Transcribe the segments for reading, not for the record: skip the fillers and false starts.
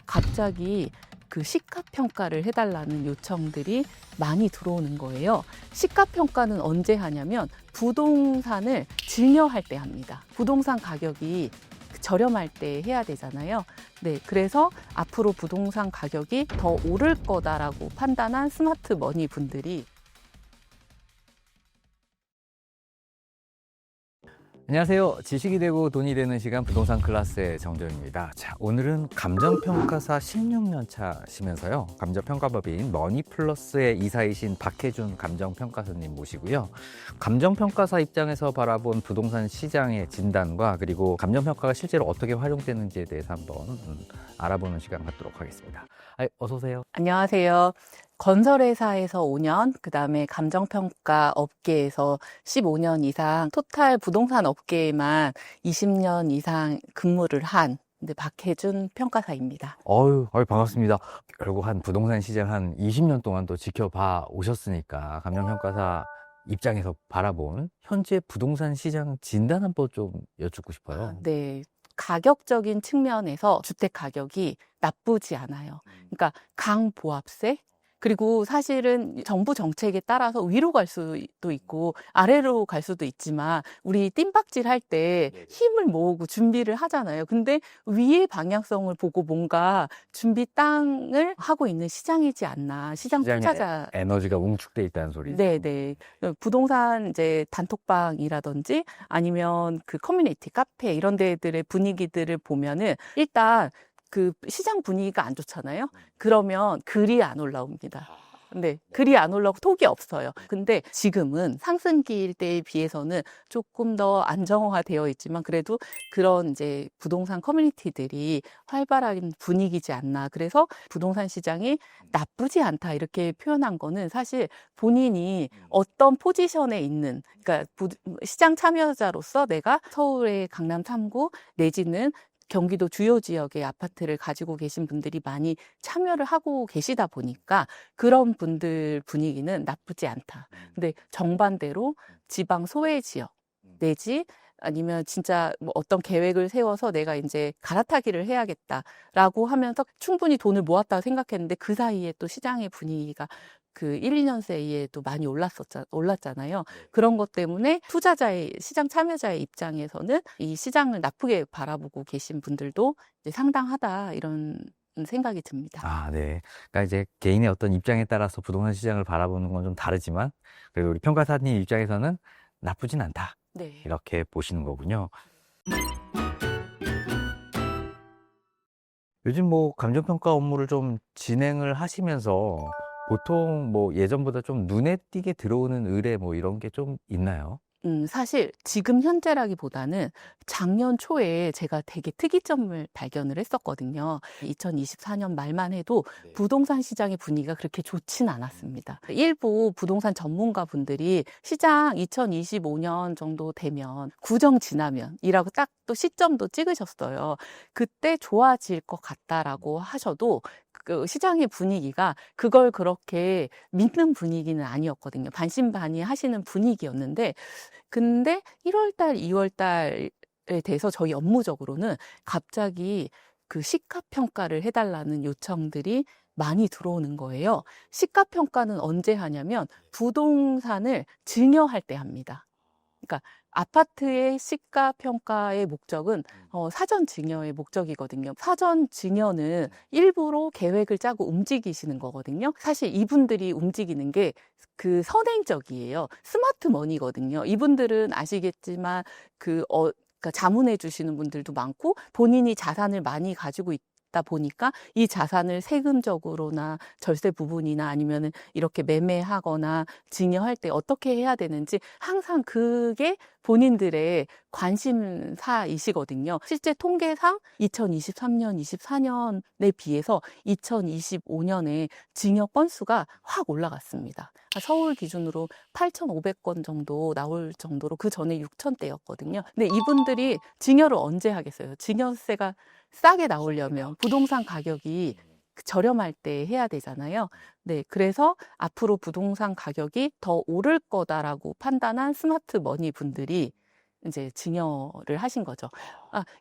갑자기 그 시가평가를 해달라는 요청들이 많이 들어오는 거예요. 시가평가는 언제 하냐면 부동산을 증여할 때 합니다. 부동산 가격이 저렴할 때 해야 되잖아요. 네, 그래서 앞으로 부동산 가격이 더 오를 거다라고 판단한 스마트 머니 분들이 안녕하세요. 지식이 되고 돈이 되는 시간 부동산 클래스의 정정입니다. 자, 오늘은 감정평가사 16년 차시면서요. 감정평가법인 머니플러스의 이사이신 박혜준 감정평가사님 모시고요. 감정평가사 입장에서 바라본 부동산 시장의 진단과 그리고 감정평가가 실제로 어떻게 활용되는지에 대해서 한번 알아보는 시간 갖도록 하겠습니다. 어서 오세요. 안녕하세요. 건설회사에서 5년, 그 다음에 감정평가 업계에서 15년 이상, 토탈 부동산 업계에만 20년 이상 근무를 한 박혜준 평가사입니다. 반갑습니다. 결국 한 부동산 시장 한 20년 동안 또 지켜봐 오셨으니까 감정평가사 입장에서 바라본 현재 부동산 시장 진단 한번 좀 여쭙고 싶어요. 네. 가격적인 측면에서 주택 가격이 나쁘지 않아요. 그러니까 강보합세, 그리고 사실은 정부 정책에 따라서 위로 갈 수도 있고 아래로 갈 수도 있지만 우리 뜀박질 할 때 힘을 모으고 준비를 하잖아요. 근데 위의 방향성을 보고 뭔가 준비 땅을 하고 있는 시장이지 않나. 시장 투자자 에너지가 웅축돼 있다는 소리죠. 네네. 부동산 이제 단톡방이라든지 아니면 그 커뮤니티, 카페 이런 데들의 분위기들을 보면은 일단 그 시장 분위기가 안 좋잖아요. 그러면 글이 안 올라옵니다. 네, 글이 안 올라오고 톡이 없어요. 근데 지금은 상승기일 때에 비해서는 조금 더 안정화되어 있지만 그래도 그런 이제 부동산 커뮤니티들이 활발한 분위기지 않나. 그래서 부동산 시장이 나쁘지 않다 이렇게 표현한 거는 사실 본인이 어떤 포지션에 있는, 그러니까 시장 참여자로서 내가 서울의 강남 3구 내지는 경기도 주요 지역의 아파트를 가지고 계신 분들이 많이 참여를 하고 계시다 보니까 그런 분들 분위기는 나쁘지 않다. 근데 정반대로 지방 소외 지역 내지 아니면 진짜 뭐 어떤 계획을 세워서 내가 이제 갈아타기를 해야겠다라고 하면서 충분히 돈을 모았다고 생각했는데 그 사이에 또 시장의 분위기가 그 1, 2년 사이에도 많이 올랐잖아요. 그런 것 때문에 투자자의, 시장 참여자의 입장에서는 이 시장을 나쁘게 바라보고 계신 분들도 이제 상당하다 이런 생각이 듭니다. 네. 그러니까 이제 개인의 어떤 입장에 따라서 부동산 시장을 바라보는 건 좀 다르지만 그래도 우리 평가사님 입장에서는 나쁘진 않다. 네. 이렇게 보시는 거군요. 요즘 뭐 감정평가 업무를 좀 진행을 하시면서 보통 뭐 예전보다 좀 눈에 띄게 들어오는 의뢰 뭐 이런 게 좀 있나요? 사실 지금 현재라기보다는 작년 초에 제가 되게 특이점을 발견을 했었거든요. 2024년 말만 해도 부동산 시장의 분위기가 그렇게 좋진 않았습니다. 일부 부동산 전문가 분들이 시장 2025년 정도 되면 구정 지나면이라고 딱 또 시점도 찍으셨어요. 그때 좋아질 것 같다라고 하셔도 그 시장의 분위기가 그걸 그렇게 믿는 분위기는 아니었거든요. 반신반의 하시는 분위기였는데 근데 1월 달, 2월 달에 대해서 저희 업무적으로는 갑자기 그 시가평가를 해달라는 요청들이 많이 들어오는 거예요. 시가평가는 언제 하냐면 부동산을 증여할 때 합니다. 그러니까 아파트의 시가평가의 목적은 사전 증여의 목적이거든요. 사전 증여는 일부러 계획을 짜고 움직이시는 거거든요. 사실 이분들이 움직이는 게 그 선행적이에요. 스마트 머니거든요. 이분들은 아시겠지만 그러니까 자문해 주시는 분들도 많고 본인이 자산을 많이 가지고 있다 보니까 이 자산을 세금적으로나 절세 부분이나 아니면은 이렇게 매매하거나 증여할 때 어떻게 해야 되는지 항상 그게 본인들의 관심사이시거든요. 실제 통계상 2023년, 24년에 비해서 2025년에 증여 건수가 확 올라갔습니다. 서울 기준으로 8,500건 정도 나올 정도로 그 전에 6,000대였거든요. 근데 이분들이 증여를 언제 하겠어요? 증여세가 싸게 나오려면 부동산 가격이 저렴할 때 해야 되잖아요. 네, 그래서 앞으로 부동산 가격이 더 오를 거다라고 판단한 스마트 머니 분들이 이제 증여를 하신 거죠.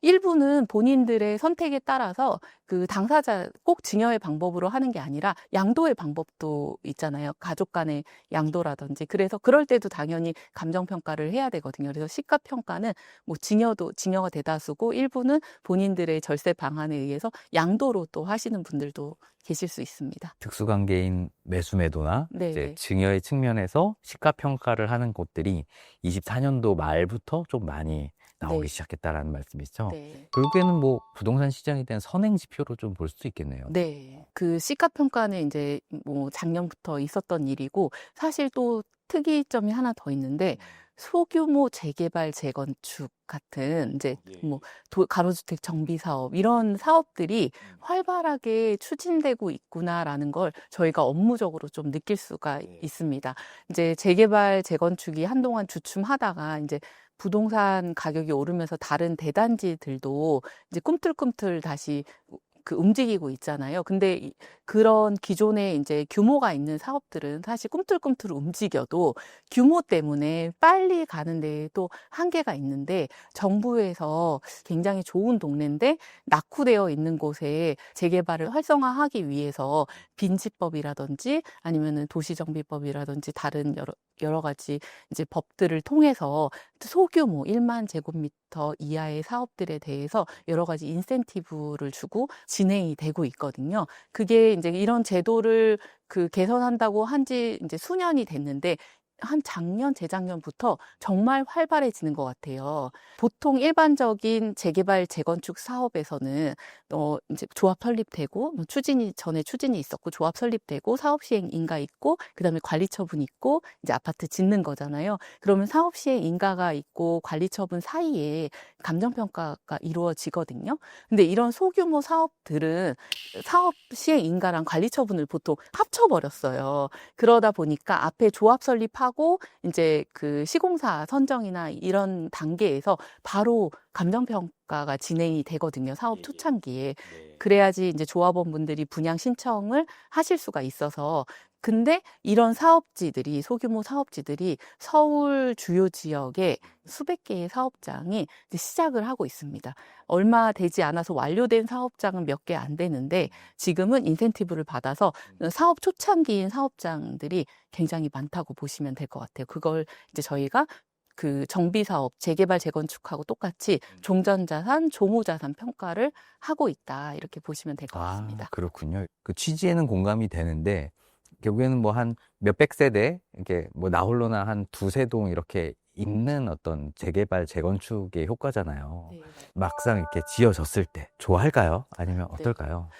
일부는 본인들의 선택에 따라서 그 당사자 꼭 증여의 방법으로 하는 게 아니라 양도의 방법도 있잖아요. 가족 간의 양도라든지. 그래서 그럴 때도 당연히 감정평가를 해야 되거든요. 그래서 시가평가는 뭐 증여가 대다수고 일부는 본인들의 절세 방안에 의해서 양도로 또 하시는 분들도 계실 수 있습니다. 특수관계인 매수매도나 네, 이제 네. 증여의 측면에서 시가평가를 하는 곳들이 24년도 말부터 좀 많이 나오기 네. 시작했다라는 말씀이시죠? 네. 결국에는 뭐 부동산 시장에 대한 선행 지표로 좀 볼 수도 있겠네요. 네. 그 시가평가는 이제 뭐 작년부터 있었던 일이고 사실 또 특이점이 하나 더 있는데 소규모 재개발, 재건축 같은 이제 뭐 가로주택 정비 사업 이런 사업들이 활발하게 추진되고 있구나라는 걸 저희가 업무적으로 좀 느낄 수가 있습니다. 이제 재개발, 재건축이 한동안 주춤하다가 이제 부동산 가격이 오르면서 다른 대단지들도 이제 꿈틀꿈틀 다시 움직이고 있잖아요. 근데 그런 기존에 이제 규모가 있는 사업들은 사실 꿈틀꿈틀 움직여도 규모 때문에 빨리 가는 데 또 한계가 있는데 정부에서 굉장히 좋은 동네인데 낙후되어 있는 곳에 재개발을 활성화하기 위해서 빈지법이라든지 아니면은 도시정비법이라든지 다른 여러 가지 이제 법들을 통해서 소규모 1만 제곱미터 이하의 사업들에 대해서 여러 가지 인센티브를 주고 진행이 되고 있거든요. 그게 이제 이런 제도를 개선한다고 한지 이제 수년이 됐는데 한 작년, 재작년부터 정말 활발해지는 것 같아요. 보통 일반적인 재개발, 재건축 사업에서는 이제 조합 설립되고 전에 추진이 있었고 조합 설립되고 사업 시행 인가 있고 그다음에 관리 처분 있고 이제 아파트 짓는 거잖아요. 그러면 사업 시행 인가가 있고 관리 처분 사이에 감정 평가가 이루어지거든요. 근데 이런 소규모 사업들은 사업 시행 인가랑 관리 처분을 보통 합쳐 버렸어요. 그러다 보니까 앞에 조합 설립하고 이제 그 시공사 선정이나 이런 단계에서 바로 감정평가가 진행이 되거든요. 사업 초창기에. 그래야지 이제 조합원분들이 분양 신청을 하실 수가 있어서. 근데 이런 사업지들이, 소규모 사업지들이 서울 주요 지역에 수백 개의 사업장이 이제 시작을 하고 있습니다. 얼마 되지 않아서 완료된 사업장은 몇 개 안 되는데 지금은 인센티브를 받아서 사업 초창기인 사업장들이 굉장히 많다고 보시면 될 것 같아요. 그걸 이제 저희가 그 정비 사업, 재개발, 재건축하고 똑같이 종전자산, 조모자산 평가를 하고 있다. 이렇게 보시면 될 것 같습니다. 그렇군요. 그 취지에는 공감이 되는데 결국에는 뭐 한 몇백 세대, 이렇게 뭐 나홀로나 한 두세 동 이렇게 있는 어떤 재개발, 재건축의 효과잖아요. 네. 막상 이렇게 지어졌을 때 좋아할까요? 아니면 네. 어떨까요?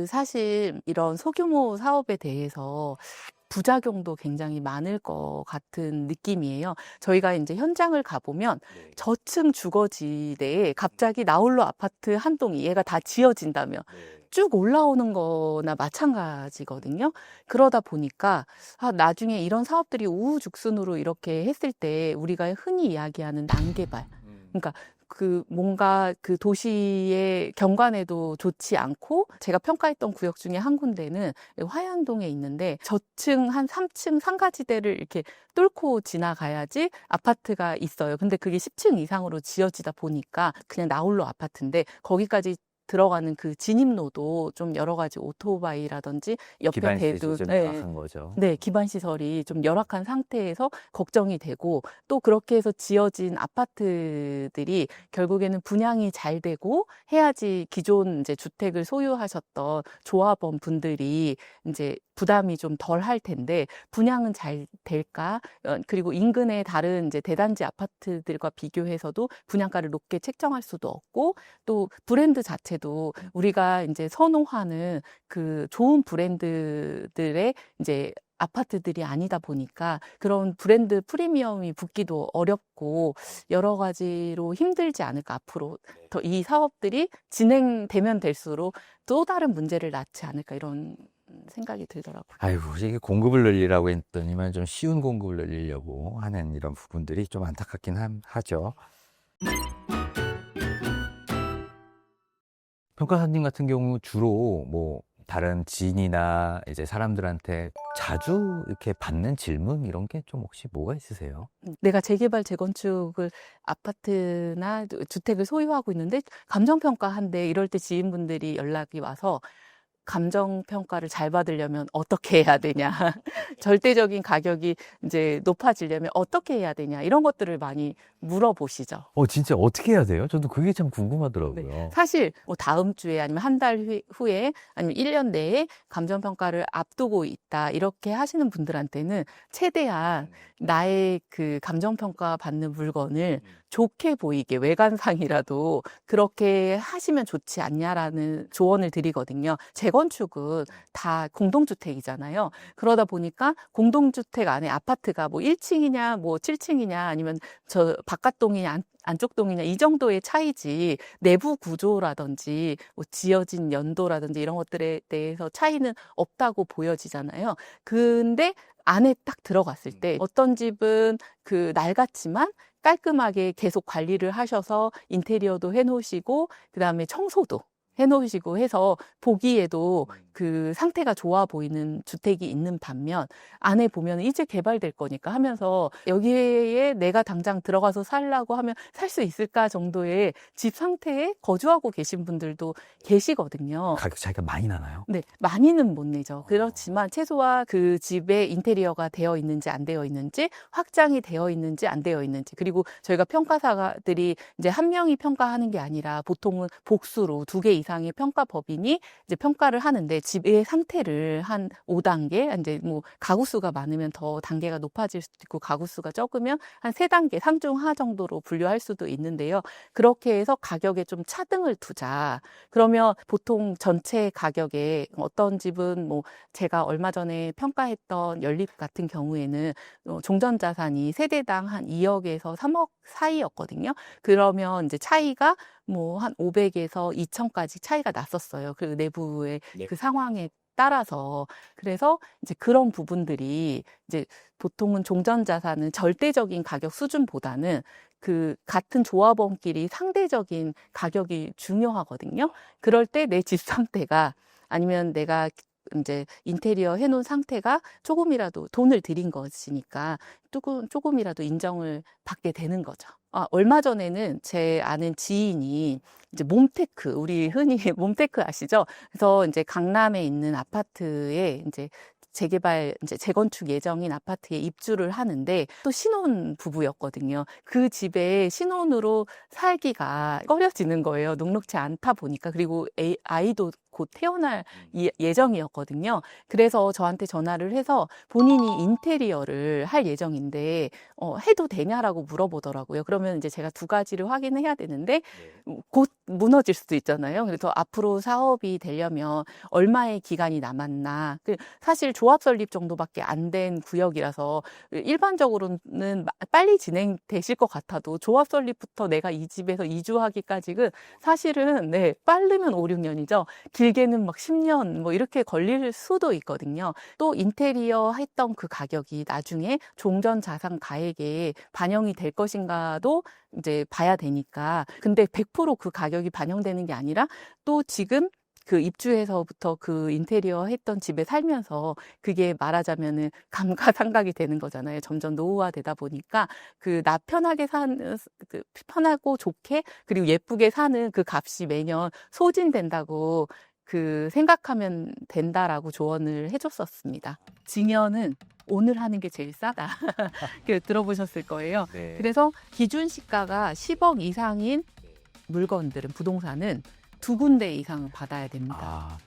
사실 이런 소규모 사업에 대해서 부작용도 굉장히 많을 것 같은 느낌이에요. 저희가 이제 현장을 가보면 저층 주거지대에 갑자기 나홀로 아파트 한 동이 얘가 다 지어진다면 쭉 올라오는 거나 마찬가지거든요. 그러다 보니까 나중에 이런 사업들이 우후죽순으로 이렇게 했을 때 우리가 흔히 이야기하는 난개발. 그러니까 뭔가 그 도시의 경관에도 좋지 않고 제가 평가했던 구역 중에 한 군데는 화양동에 있는데 저층 한 3층 상가지대를 이렇게 뚫고 지나가야지 아파트가 있어요. 근데 그게 10층 이상으로 지어지다 보니까 그냥 나홀로 아파트인데 거기까지 들어가는 그 진입로도 좀 여러 가지 오토바이라든지 옆에 기반 시설이 대도 좀 열악한 거죠. 네, 기반 시설이 좀 열악한 상태에서 걱정이 되고 또 그렇게 해서 지어진 아파트들이 결국에는 분양이 잘 되고 해야지 기존 이제 주택을 소유하셨던 조합원 분들이 이제 부담이 좀 덜 할 텐데 분양은 잘 될까? 그리고 인근의 다른 이제 대단지 아파트들과 비교해서도 분양가를 높게 책정할 수도 없고 또 브랜드 자체도 우리가 이제 선호하는 그 좋은 브랜드들의 이제 아파트들이 아니다 보니까 그런 브랜드 프리미엄이 붙기도 어렵고 여러 가지로 힘들지 않을까 앞으로 더 이 사업들이 진행되면 될수록 또 다른 문제를 낳지 않을까 이런 생각이 들더라고요. 아이고, 이게 공급을 늘리라고 했더니만 좀 쉬운 공급을 늘리려고 하는 이런 부분들이 좀 안타깝긴 하죠. 평가사님 같은 경우 주로 뭐 다른 지인이나 이제 사람들한테 자주 이렇게 받는 질문 이런 게 좀 혹시 뭐가 있으세요? 내가 재개발, 재건축을 아파트나 주택을 소유하고 있는데 감정평가한대 이럴 때 지인분들이 연락이 와서 감정평가를 잘 받으려면 어떻게 해야 되냐. 절대적인 가격이 이제 높아지려면 어떻게 해야 되냐. 이런 것들을 많이 물어보시죠. 진짜 어떻게 해야 돼요? 저도 그게 참 궁금하더라고요. 네. 사실 뭐 다음 주에 아니면 한 달 후에 아니면 1년 내에 감정평가를 앞두고 있다. 이렇게 하시는 분들한테는 최대한 나의 그 감정평가 받는 물건을 좋게 보이게 외관상이라도 그렇게 하시면 좋지 않냐라는 조언을 드리거든요. 재건축은 다 공동주택이잖아요. 그러다 보니까 공동주택 안에 아파트가 뭐 1층이냐 뭐 7층이냐 아니면 저 바깥동이냐 안쪽 동이냐 이 정도의 차이지 내부 구조라든지 뭐 지어진 연도라든지 이런 것들에 대해서 차이는 없다고 보여지잖아요. 근데 안에 딱 들어갔을 때 어떤 집은 그 낡았지만 깔끔하게 계속 관리를 하셔서 인테리어도 해놓으시고 그다음에 청소도 해놓으시고 해서 보기에도 그 상태가 좋아 보이는 주택이 있는 반면 안에 보면 이제 개발될 거니까 하면서 여기에 내가 당장 들어가서 살라고 하면 살 수 있을까 정도의 집 상태에 거주하고 계신 분들도 계시거든요. 가격 차이가 많이 나나요? 네, 많이는 못 내죠. 그렇지만 최소한 그 집에 인테리어가 되어 있는지 안 되어 있는지, 확장이 되어 있는지 안 되어 있는지, 그리고 저희가 평가사들이 이제 한 명이 평가하는 게 아니라 보통은 복수로 2개 이상의 평가 법인이 이제 평가를 하는데 집의 상태를 한 5단계, 이제 뭐 가구 수가 많으면 더 단계가 높아질 수도 있고 가구 수가 적으면 한 3단계, 상중하 정도로 분류할 수도 있는데요. 그렇게 해서 가격에 좀 차등을 두자. 그러면 보통 전체 가격에 어떤 집은 뭐 제가 얼마 전에 평가했던 연립 같은 경우에는 종전자산이 세대당 한 2억에서 3억 사이였거든요. 그러면 이제 차이가 뭐 한 500에서 2천까지 차이가 났었어요. 그 내부의 그 상황에 따라서. 그래서 이제 그런 부분들이 이제 보통은 종전자산은 절대적인 가격 수준보다는 그 같은 조합원끼리 상대적인 가격이 중요하거든요. 그럴 때 내 집 상태가 아니면 내가 이제 인테리어 해놓은 상태가 조금이라도 돈을 들인 것이니까 조금이라도 인정을 받게 되는 거죠. 얼마 전에는 제 아는 지인이 이제 몸테크, 우리 흔히 몸테크 아시죠? 그래서 이제 강남에 있는 아파트에 이제 재개발, 이제 재건축 예정인 아파트에 입주를 하는데 또 신혼 부부였거든요. 그 집에 신혼으로 살기가 꺼려지는 거예요. 녹록지 않다 보니까. 그리고 아이도 곧 태어날 예정이었거든요. 그래서 저한테 전화를 해서 본인이 인테리어를 할 예정인데 해도 되냐라고 물어보더라고요. 그러면 이제 제가 2가지를 확인해야 되는데 곧 무너질 수도 있잖아요. 그래서 앞으로 사업이 되려면 얼마의 기간이 남았나. 사실 조합 설립 정도밖에 안 된 구역이라서 일반적으로는 빨리 진행되실 것 같아도 조합 설립부터 내가 이 집에서 이주하기까지는 사실은 빠르면 5, 6년이죠. 길게는 막 10년 뭐 이렇게 걸릴 수도 있거든요. 또 인테리어 했던 그 가격이 나중에 종전 자산 가액에 반영이 될 것인가도 이제 봐야 되니까. 근데 100% 그 가격이 반영되는 게 아니라 또 지금 그 입주해서부터 그 인테리어 했던 집에 살면서 그게 말하자면은 감가상각이 되는 거잖아요. 점점 노후화되다 보니까 나 편하게 편하고 좋게 그리고 예쁘게 사는 그 값이 매년 소진된다고 생각하면 된다라고 조언을 해줬었습니다. 증여는 오늘 하는 게 제일 싸다. 들어보셨을 거예요. 네. 그래서 기준 시가가 10억 이상인 물건들은 부동산은 2군데 이상 받아야 됩니다.